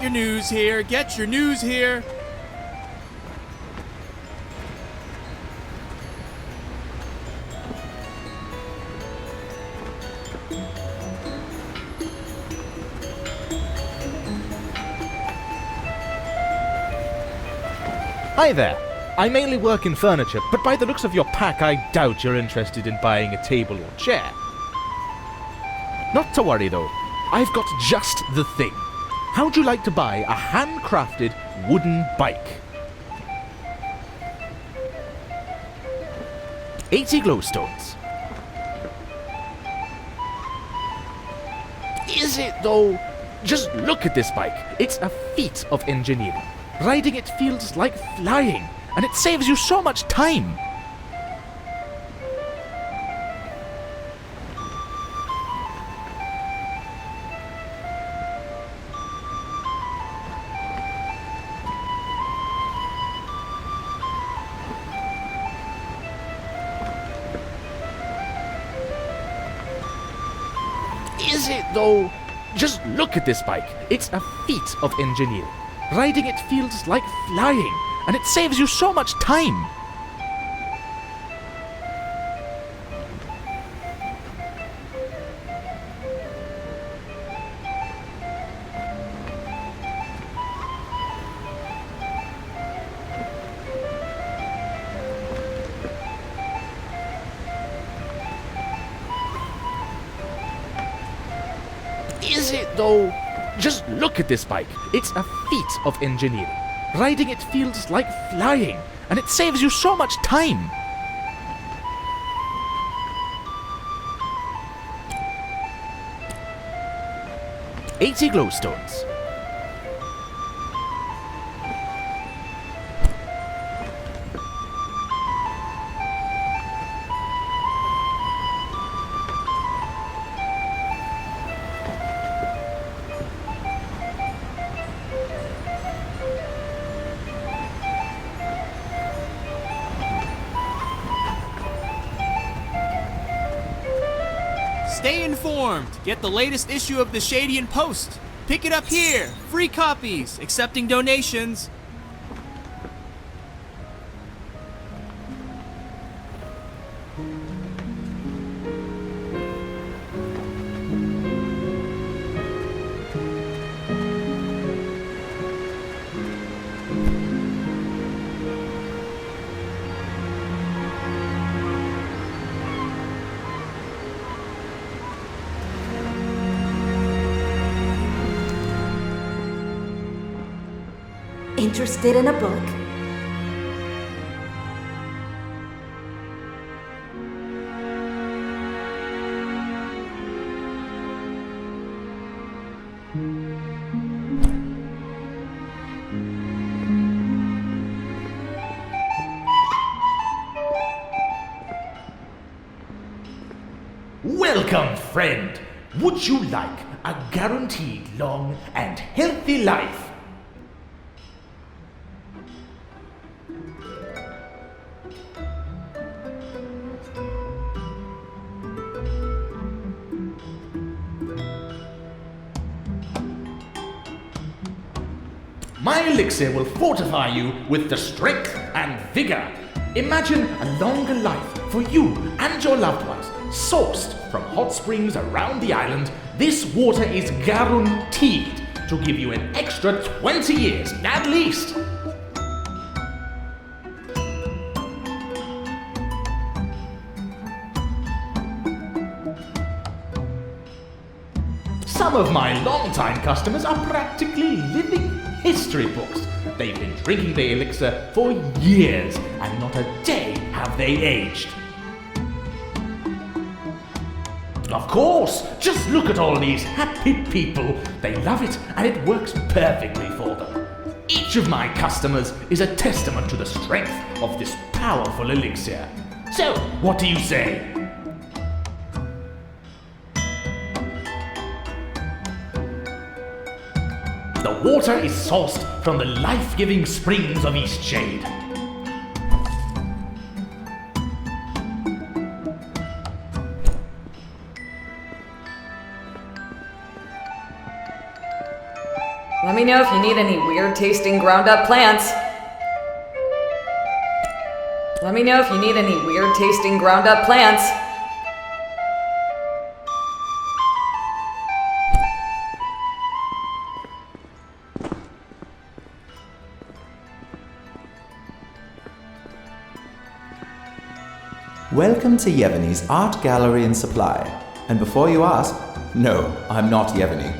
your news here. Get your news here. Hi there. I mainly work in furniture, but by the looks of your pack, I doubt you're interested in buying a table or chair. Not to worry though, I've got just the thing. How'd you like to buy a handcrafted wooden bike? 80 glowstones. Is it though? Just look at this bike. It's a feat of engineering. Riding it feels like flying, and it saves you so much time. Is it though? Just look at this bike. It's a feat of engineering. Riding it feels like flying, and it saves you so much time. Is it though? Just look at this bike. It's a feat of engineering. Riding it feels like flying, and it saves you so much time. $80 glowstones. Stay informed. Get the latest issue of the Shadian Post. Pick it up here. Free copies. Accepting donations. Interested in a book? Welcome, friend. Would you like a guaranteed long and healthy life? My elixir will fortify you with the strength and vigor. Imagine a longer life for you and your loved ones. Sourced from hot springs around the island, this water is guaranteed to give you an extra 20 years at least. Some of my longtime customers are practically living history books. They've been drinking the elixir for years, and not a day have they aged. Of course, just look at all these happy people. They love it, and it works perfectly for them. Each of my customers is a testament to the strength of this powerful elixir. So, what do you say? The water is sourced from the life-giving springs of Eastshade. Let me know if you need any weird-tasting ground-up plants. Let me know if you need any weird-tasting ground-up plants. Welcome to Yevgeny's Art Gallery and Supply. And before you ask, no, I'm not Yevgeny.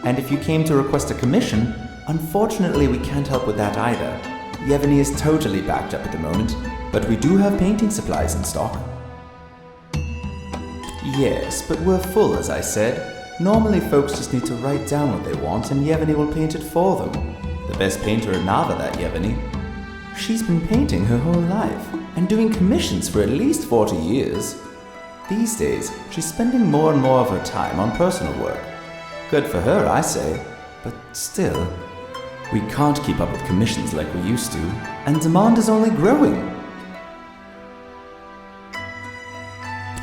And if you came to request a commission, unfortunately we can't help with that either. Yevgeny is totally backed up at the moment, but we do have painting supplies in stock. Yes, but we're full, as I said. Normally folks just need to write down what they want and Yevgeny will paint it for them. The best painter in Nava, that Yevgeny. She's been painting her whole life, and doing commissions for at least 40 years. These days, she's spending more and more of her time on personal work. Good for her, I say, but still, we can't keep up with commissions like we used to, and demand is only growing.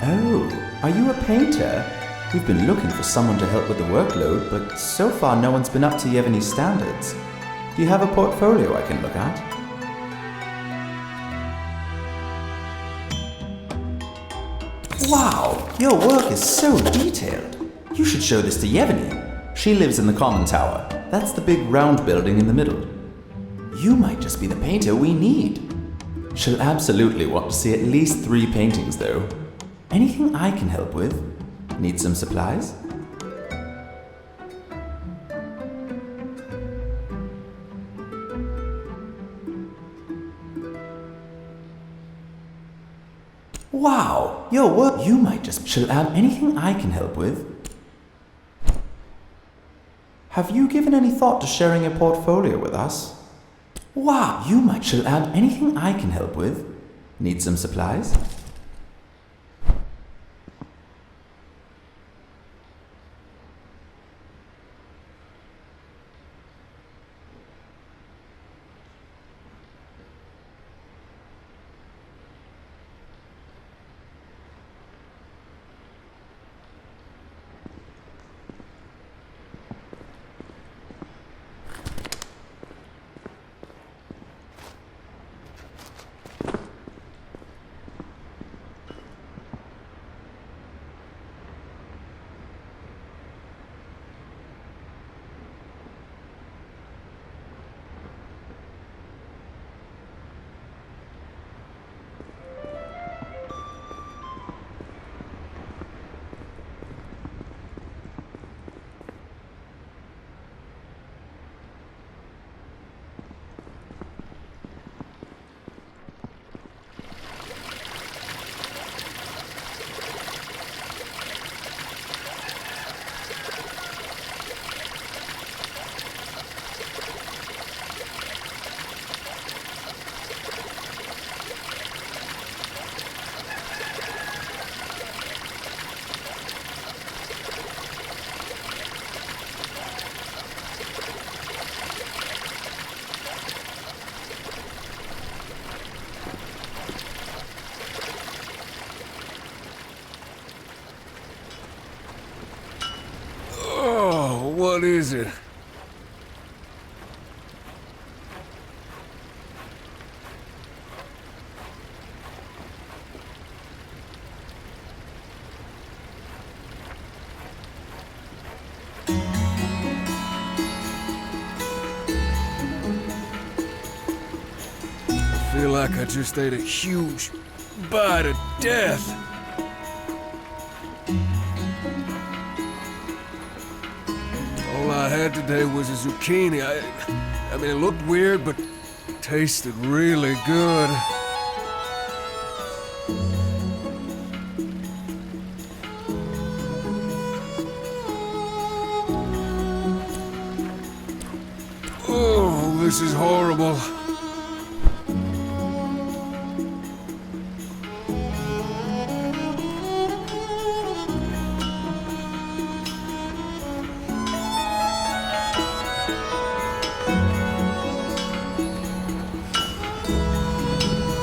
Oh, are you a painter? We've been looking for someone to help with the workload, but so far no one's been up to Yevgeny's standards. Do you have a portfolio I can look at? Wow, your work is so detailed. You should show this to Yevgeny. She lives in the common tower. That's the big round building in the middle. You might just be the painter we need. She'll absolutely want to see at least 3 paintings though. Anything I can help with? Need some supplies? Wow, your work. You might just. She'll have anything I can help with. Have you given any thought to sharing your portfolio with us? Wow, you might. She'll have anything I can help with. Need some supplies? What is it? I feel like I just ate a huge bite of death. All I had today was a zucchini. I mean, it looked weird, but it tasted really good. Oh, this is horrible.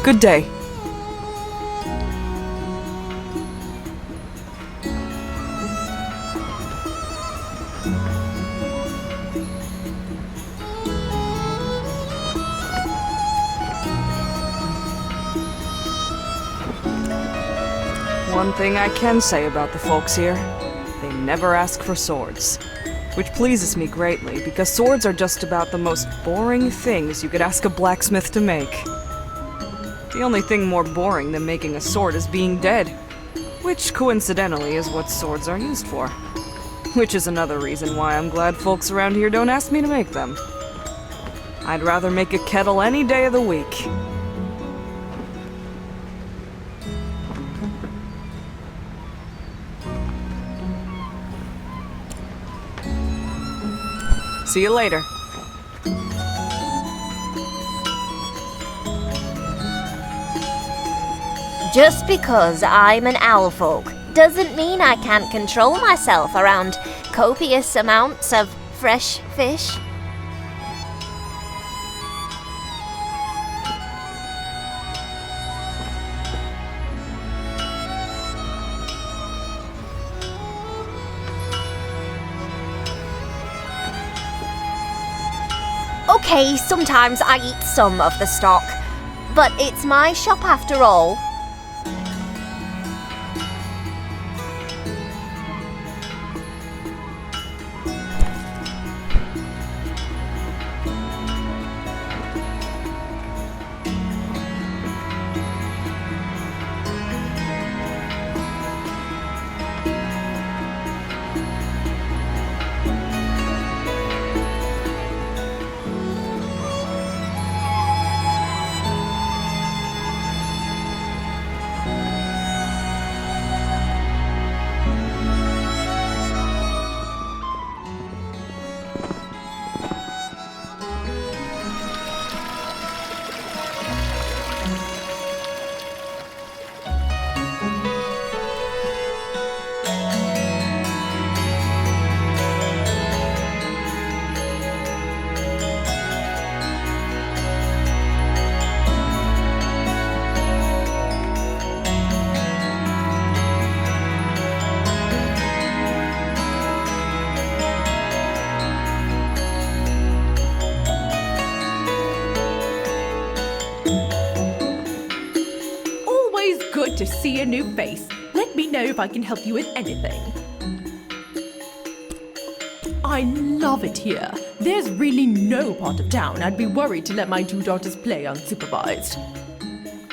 Good day. One thing I can say about the folks here, they never ask for swords. Which pleases me greatly, because swords are just about the most boring things you could ask a blacksmith to make. The only thing more boring than making a sword is being dead. Which, coincidentally, is what swords are used for. Which is another reason why I'm glad folks around here don't ask me to make them. I'd rather make a kettle any day of the week. See you later. Just because I'm an owl folk doesn't mean I can't control myself around copious amounts of fresh fish. Okay, sometimes I eat some of the stock, but it's my shop after all. Good to see a new face. Let me know if I can help you with anything. I love it here. There's really no part of town I'd be worried to let my two daughters play unsupervised.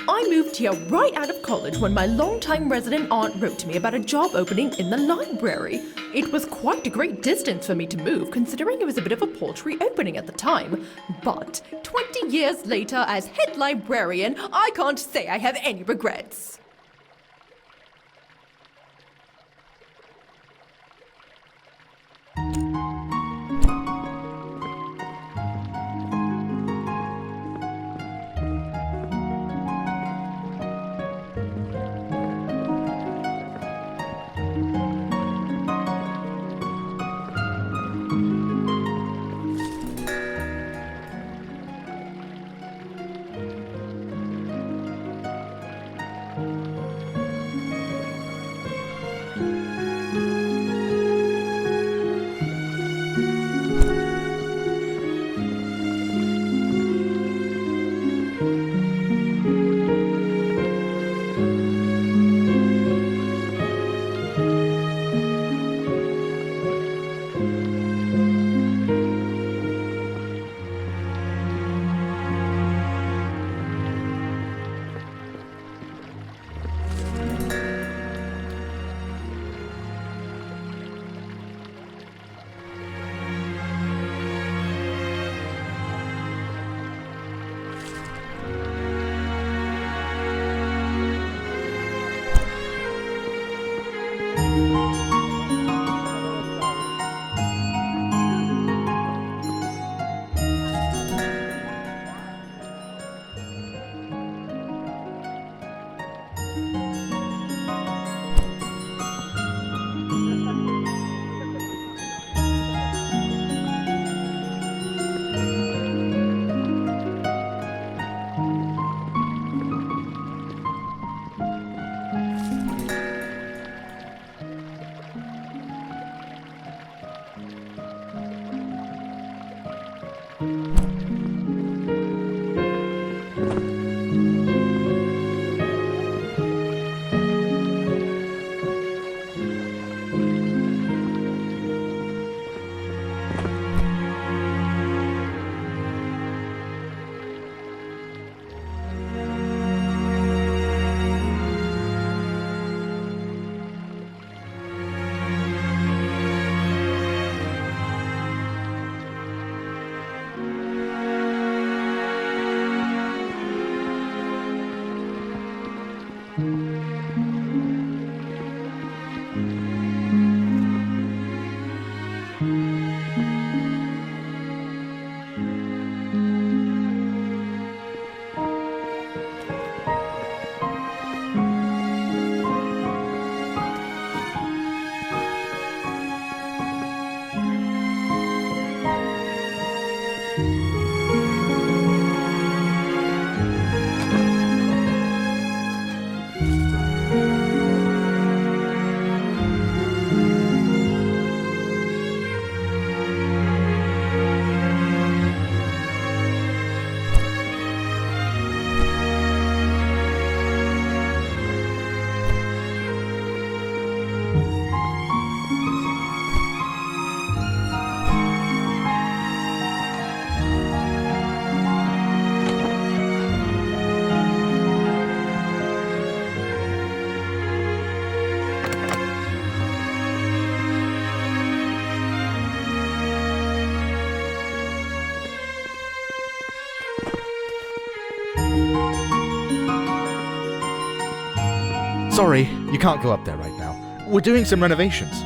I moved here right out of college when my longtime resident aunt wrote to me about a job opening in the library. It was quite a great distance for me to move, considering it was a bit of a paltry opening at the time. But 20 years later, as head librarian, I can't say I have any regrets. Sorry, you can't go up there right now. We're doing some renovations.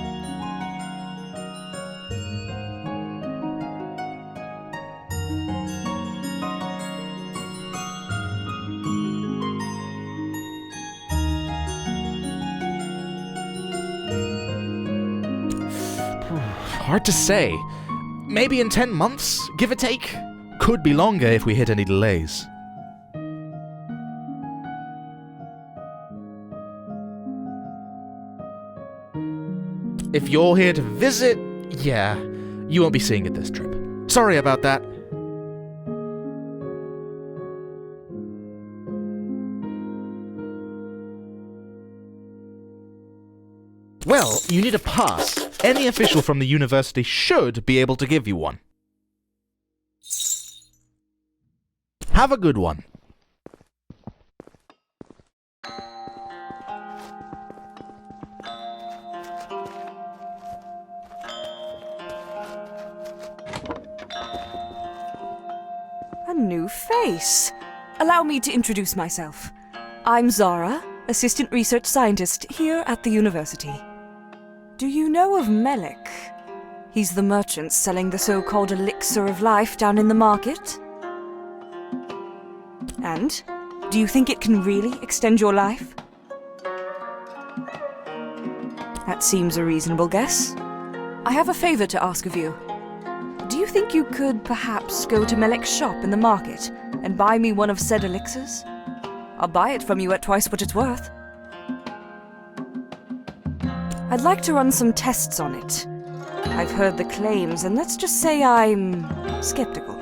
Hard to say. Maybe in 10 months, give or take. Could be longer if we hit any delays. If you're here to visit, yeah, you won't be seeing it this trip. Sorry about that. Well, you need a pass. Any official from the university should be able to give you one. Have a good one. A new face. Allow me to introduce myself. I'm Zara, Assistant Research Scientist here at the university. Do you know of Melek? He's the merchant selling the so-called elixir of life down in the market. And? Do you think it can really extend your life? That seems a reasonable guess. I have a favor to ask of you. Do you think you could perhaps go to Melek's shop in the market and buy me one of said elixirs? I'll buy it from you at twice what it's worth. I'd like to run some tests on it. I've heard the claims, and let's just say I'm skeptical.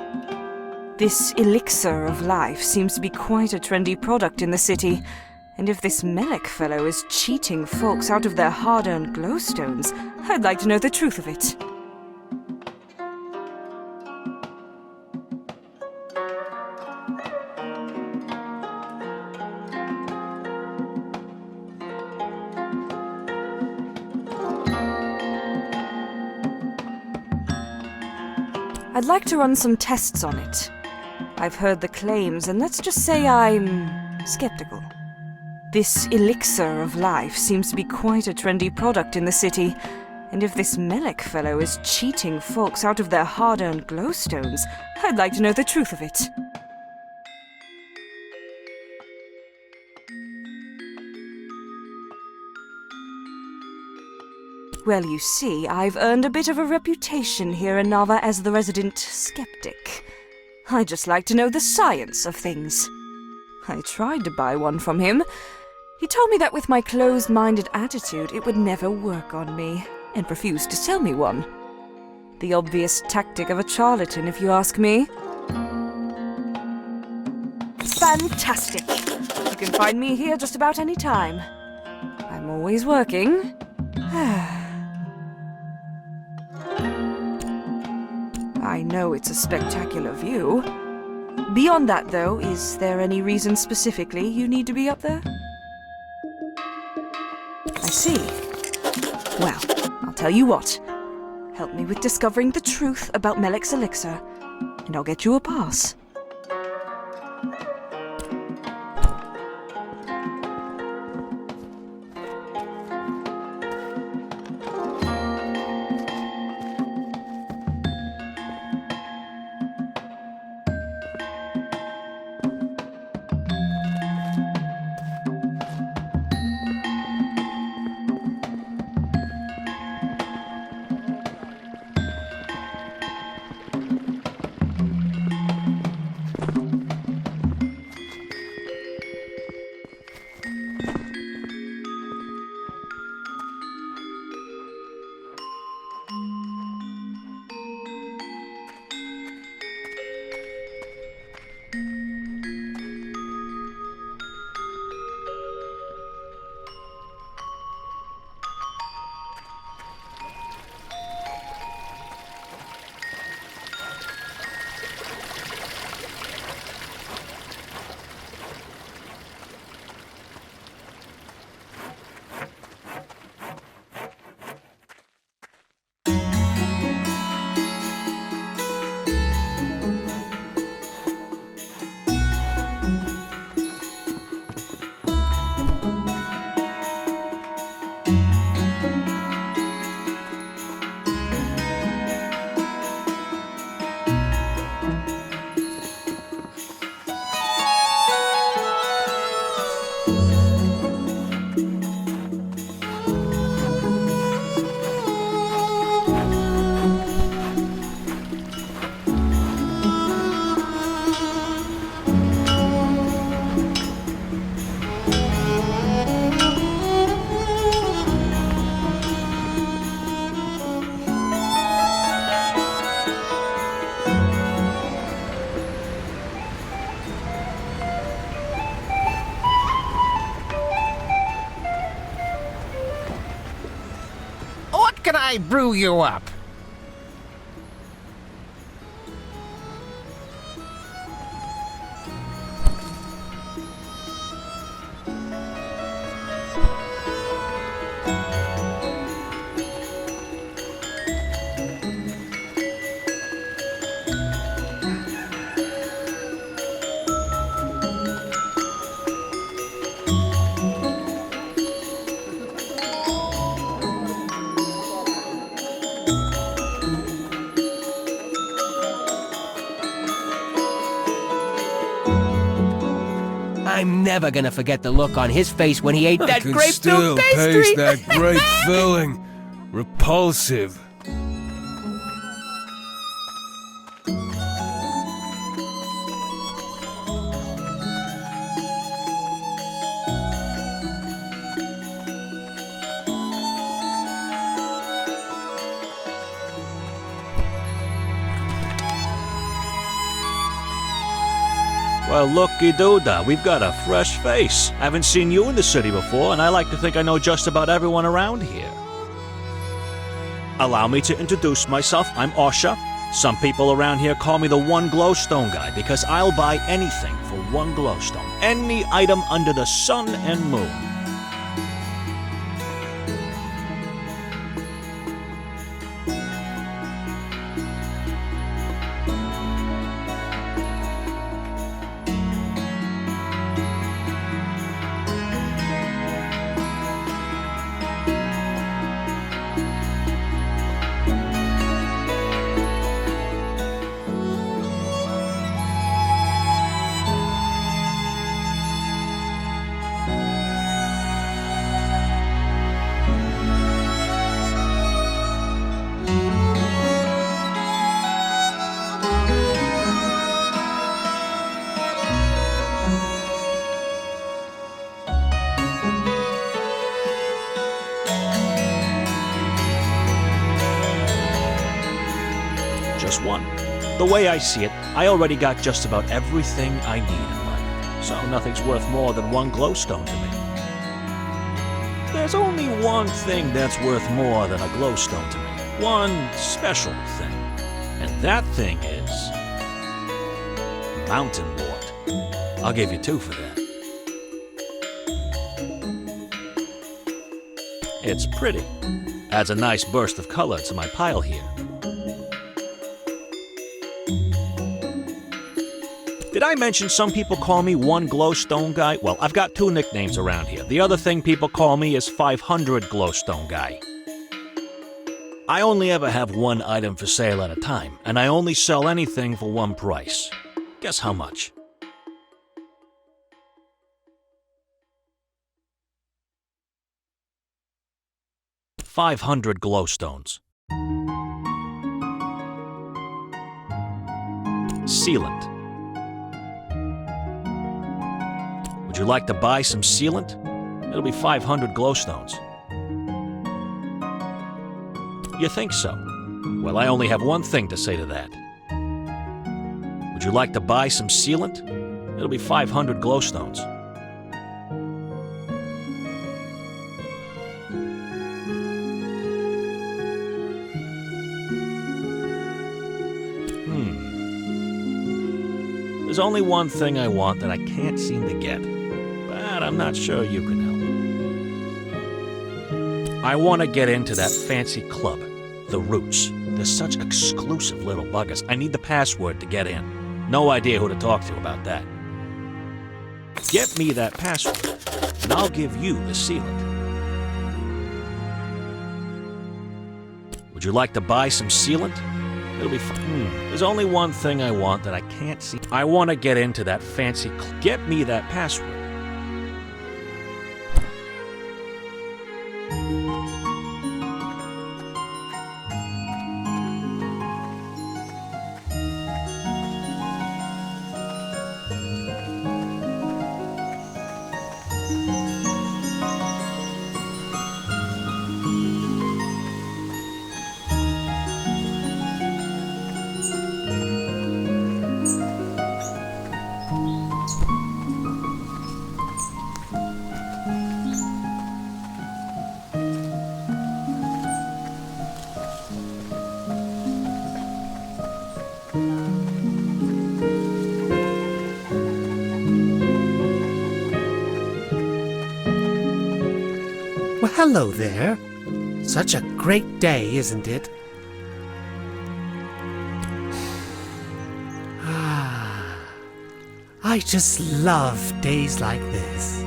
This elixir of life seems to be quite a trendy product in the city, and if this Melek fellow is cheating folks out of their hard-earned glowstones, I'd like to know the truth of it. I'd like to run some tests on it. I've heard the claims, and let's just say I'm skeptical. This elixir of life seems to be quite a trendy product in the city, and if this Melek fellow is cheating folks out of their hard-earned glowstones, I'd like to know the truth of it. Well, you see, I've earned a bit of a reputation here in Nava as the resident skeptic. I just like to know the science of things. I tried to buy one from him. He told me that with my closed-minded attitude, it would never work on me, and refused to sell me one. The obvious tactic of a charlatan, if you ask me. Fantastic! You can find me here just about any time. I'm always working. I know it's a spectacular view. Beyond that, though, is there any reason specifically you need to be up there? I see. Well, I'll tell you what. Help me with discovering the truth about Melek's elixir, and I'll get you a pass. can I brew you up? I'm never gonna forget the look on his face when he ate I that can grape still filled pastry. taste that grape filling. Repulsive. Well, looky-doo-da, we've got a fresh face. I haven't seen you in the city before, and I like to think I know just about everyone around here. Allow me to introduce myself. I'm Osha. Some people around here call me the one glowstone guy because I'll buy anything for one glowstone. Any item under the sun and moon. Just one. The way I see it, I already got just about everything I need in life, so nothing's worth more than one glowstone to me. There's only one thing that's worth more than a glowstone to me. One special thing. And that thing is... Mountain Wart. I'll give you 2 for that. It's pretty. Adds a nice burst of color to my pile here. Did I mention some people call me one glowstone guy? Well, I've got 2 nicknames around here. The other thing people call me is 500 glowstone guy. I only ever have one item for sale at a time, and I only sell anything for one price. Guess how much? $500 glowstones. Sealant. Would you like to buy some sealant? It'll be 500 glowstones. You think so? Well, I only have one thing to say to that. Would you like to buy some sealant? It'll be 500 glowstones. There's only one thing I want that I can't seem to get, but I'm not sure you can help. I want to get into that fancy club, the Roots. They're such exclusive little buggers. I need the password to get in. No idea who to talk to about that. Get me that password, and I'll give you the sealant. Would you like to buy some sealant? It'll be fun. There's only one thing I want that I can't see. I want to get into that fancy Get me that password. Well, hello there. Such a great day, isn't it? I just love days like this.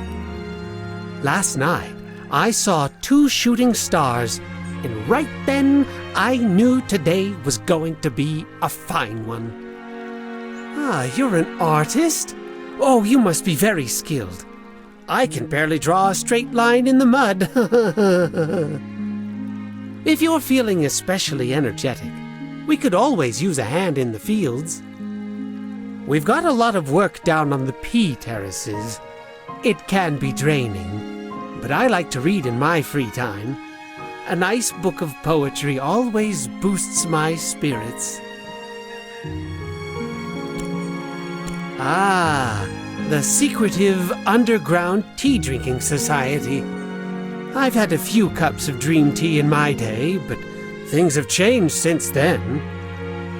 Last night, I saw 2 shooting stars, and right then, I knew today was going to be a fine one. You're an artist? Oh, you must be very skilled. I can barely draw a straight line in the mud. If you're feeling especially energetic, we could always use a hand in the fields. We've got a lot of work down on the pea terraces. It can be draining, but I like to read in my free time. A nice book of poetry always boosts my spirits. The secretive underground tea-drinking society. I've had a few cups of dream tea in my day, but things have changed since then.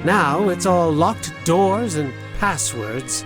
Now it's all locked doors and passwords.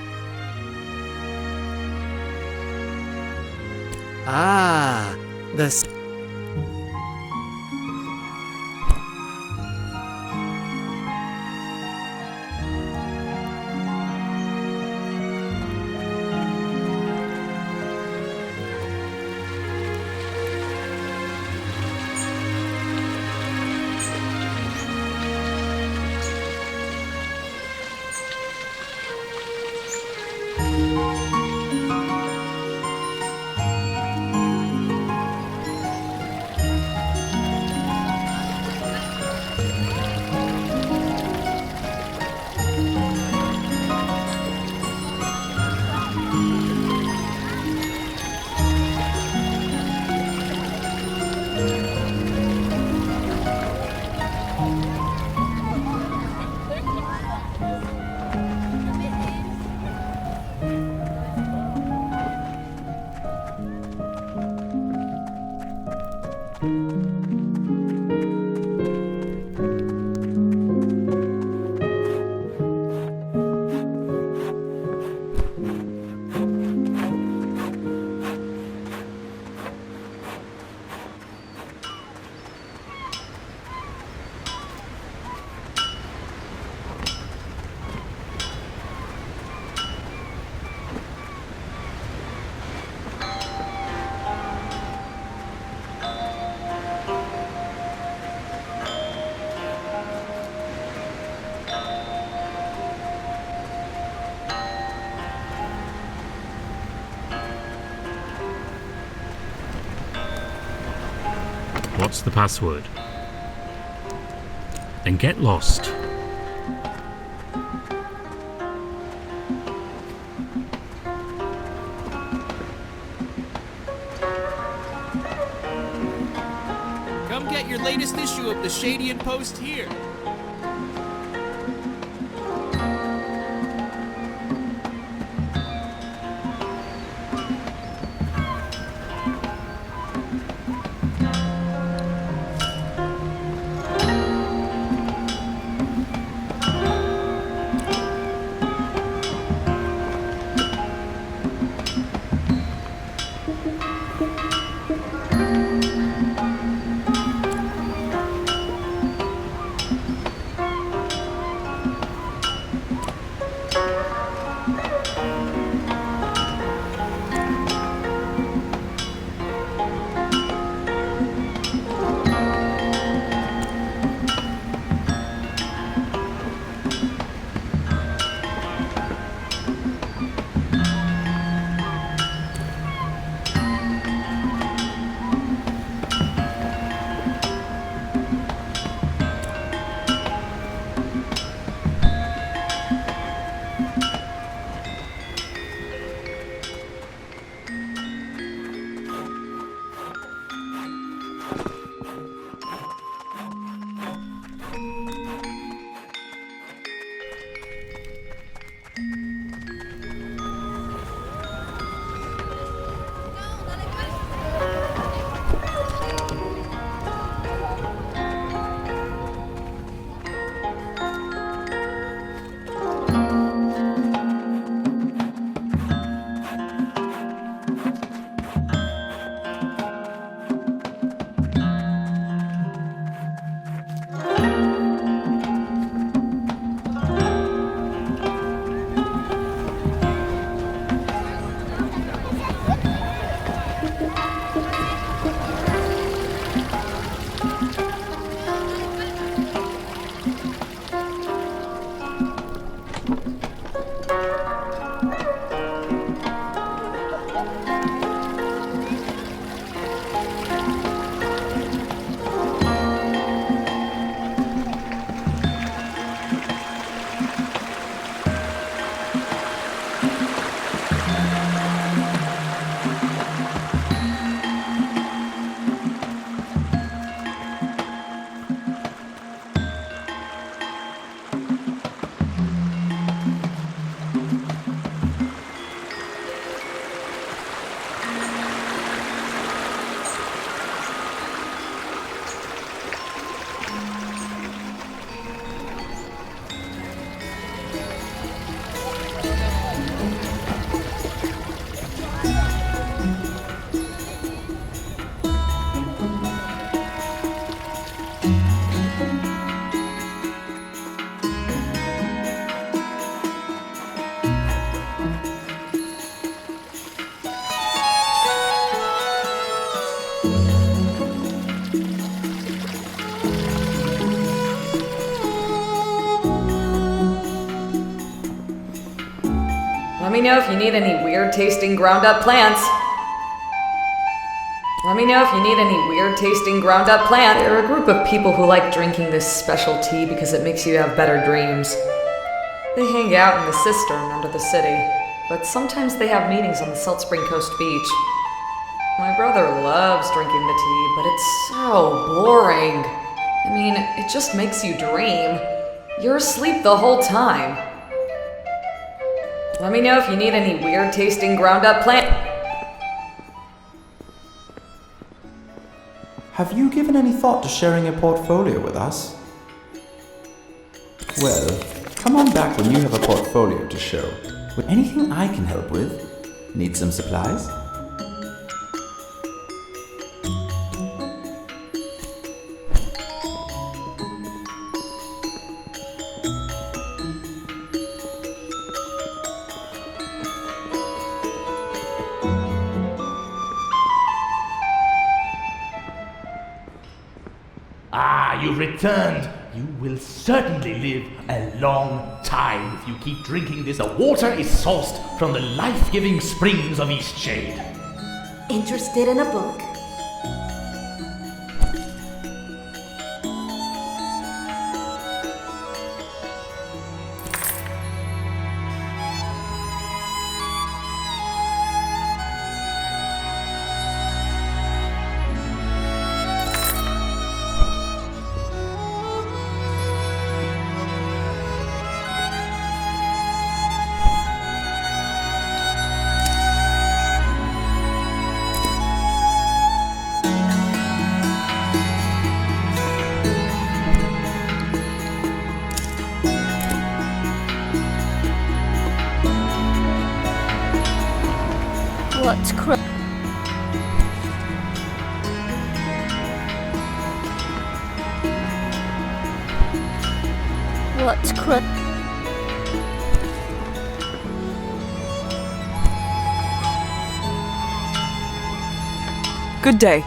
What's the password? Then get lost. Come get your latest issue of the Shadian Post here. Let me know if you need any weird tasting ground up plants. Let me know if you need any weird tasting ground up plant. They're a group of people who like drinking this special tea because it makes you have better dreams. They hang out in the cistern under the city, but sometimes they have meetings on the Salt Spring Coast beach. My brother loves drinking the tea, but it's so boring. I mean, it just makes you dream. You're asleep the whole time. Let me know if you need any weird tasting ground up plant. Have you given any thought to sharing your portfolio with us? Well, come on back when you have a portfolio to show. With anything I can help with? Need some supplies? Ah, you returned. You will certainly live a long time if you keep drinking this. The water is sourced from the life-giving springs of Eastshade. Interested in a book? What's Good day.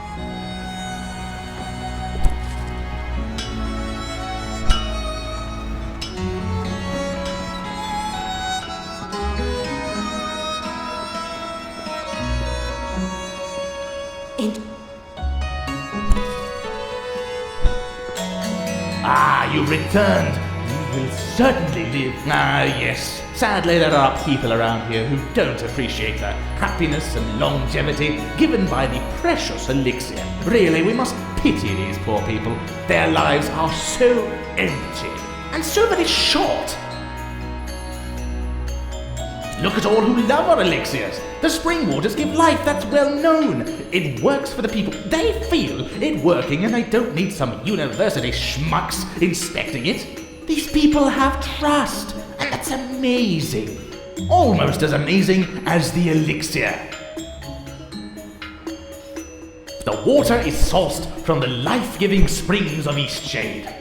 Ah, you returned. You will certainly live. Ah, yes. Sadly, there are people around here who don't appreciate the happiness and longevity given by the precious elixir. Really, we must pity these poor people. Their lives are so empty and so very short. Look at all who love our elixirs. The spring waters give life, that's well known. It works for the people. They feel it working and they don't need some university schmucks inspecting it. These people have trust, and that's amazing. Almost as amazing as the elixir. The water is sourced from the life-giving springs of Eastshade.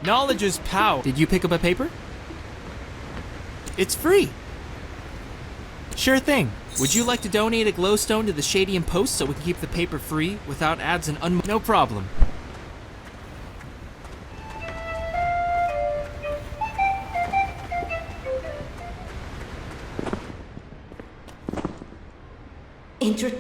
Knowledge is power. Did you pick up a paper? It's free. Sure thing. Would you like to donate a glowstone to the Shadian Post so we can keep the paper free without ads and No problem. Introduce